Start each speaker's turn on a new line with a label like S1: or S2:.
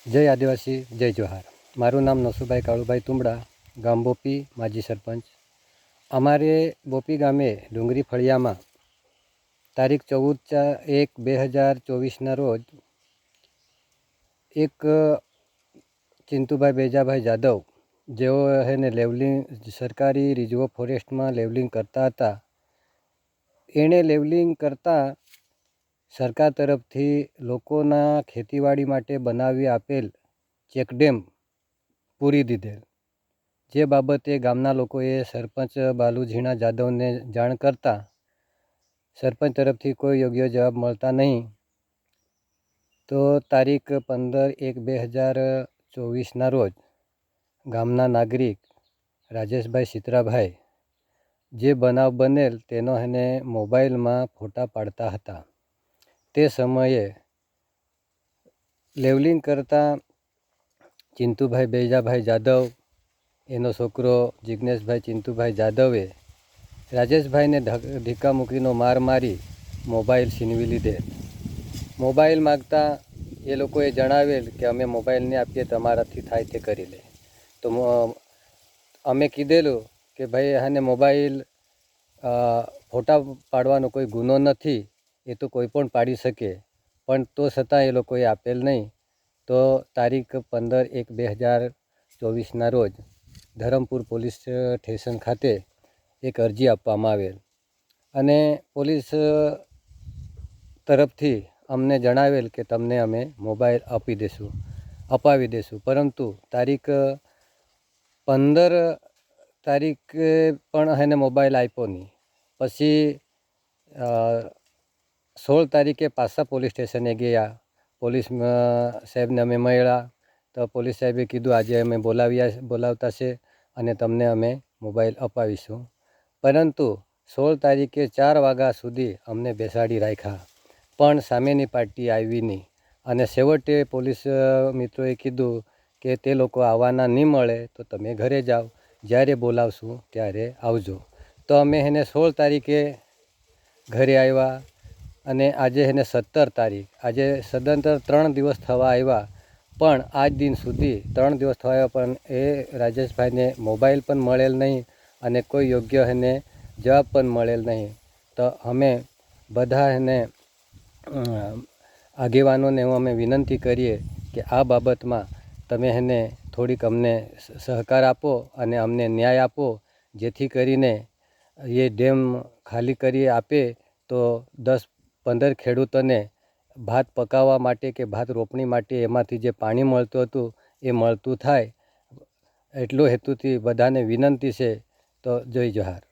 S1: જય આદિવાસી, જય જોહાર। મારું નામ નસુભાઈ કાળુભાઈ તુંબડા, ગામ બોપી, માજી સરપંચ। અમારે બોપી ગામે ડુંગરી ફળિયામાં તારીખ 14/1/2024ના રોજ એક ચિંતુભાઈ બેજાભાઈ જાદવ, જેઓ એને લેવલિંગ સરકારી રિઝર્વ ફોરેસ્ટમાં લેવલિંગ કરતા હતા, એણે લેવલિંગ કરતાં સરકાર તરફથી લોકોના ખેતીવાડી માટે બનાવી આપેલ ચેકડેમ પૂરી દીધેલ, જે બાબતે ગામના લોકોએ સરપંચ બાલુઝીણા જાદવને જાણ કરતાં સરપંચ તરફથી કોઈ યોગ્ય જવાબ મળતા નહીં, તો તારીખ 15/1/2024ના રોજ ગામના નાગરિક રાજેશભાઈ સિત્રાભાઈ, જે બનાવ બનેલ તેનો એને મોબાઈલમાં ફોટા પાડતા હતા, તે સમયે લેવલિંગ કરતા ચિંતુભાઈ બેજાભાઈ જાદવ, એનો છોકરો જિજ્ઞેશભાઈ ચિંતુભાઈ જાદવે રાજેશભાઈને ધક્કા મૂકીનો માર મારી મોબાઈલ છીનવી લીધેલ। મોબાઈલ માગતા એ લોકોએ જણાવેલ કે અમે મોબાઈલ નહીં આપીએ, તમારાથી થાય તે કરી લે। તો અમે કીધેલું કે ભાઈ આને મોબાઈલ ફોટા પાડવાનો કોઈ ગુનો નથી, એ તો કોઈ પણ પાડી શકે, પણ તો છતાં એ લોકોએ આપેલ નહીં। તો તારીખ 15/1/2024ના રોજ ધરમપુર પોલીસ સ્ટેશન ખાતે એક અરજી આપવામાં આવેલ અને પોલીસ તરફથી અમને જણાવેલ કે તમને અમે મોબાઈલ અપાવી દઈશું, પરંતુ તારીખ 15 તારીખે પણ એને મોબાઈલ આપ્યો નહીં। પછી 16 તારીખે પાછા પોલીસ સ્ટેશને ગયા, પોલીસ સાહેબને અમે મળ્યા, તો પોલીસ સાહેબે કીધું આજે અમે બોલાવતા છે અને તમને અમે મોબાઈલ અપાવીશું, પરંતુ 16 તારીખે 4 વાગ્યા સુધી અમને બેસાડી રાખ્યા, પણ સામેની પાર્ટી આવી નહીં અને છેવટે પોલીસ મિત્રોએ કીધું કે તે લોકો આવવાના નહીં મળે તો તમે ઘરે જાઓ, જ્યારે બોલાવશું ત્યારે આવજો। તો અમે એને 16 તારીખે ઘરે આવ્યા અને આજે એને 17 તારીખ, આજે સદંતર 3 દિવસ થવા આવ્યા, પણ આજ દિન સુધી 3 દિવસ થવા આવ્યા પણ એ રાજેશભાઈને મોબાઈલ પણ મળેલ નહીં અને કોઈ યોગ્ય એને જવાબ પણ મળેલ નહીં। તો અમે બધા એને આગેવાનોને અમે વિનંતી કરીએ કે આ બાબતમાં તમે એને થોડીક અમને સહકાર આપો અને અમને ન્યાય આપો, જેથી કરીને એ ડેમ ખાલી કરી આપે તો 10-15 ખેડૂતોને ભાત પકાવવા માટે કે ભાત રોપણી માટે એમાંથી જે પાણી મળતું હતું એ મળતું થાય, એટલો હેતુથી બધાને વિનંતી છે। તો જય જોહાર।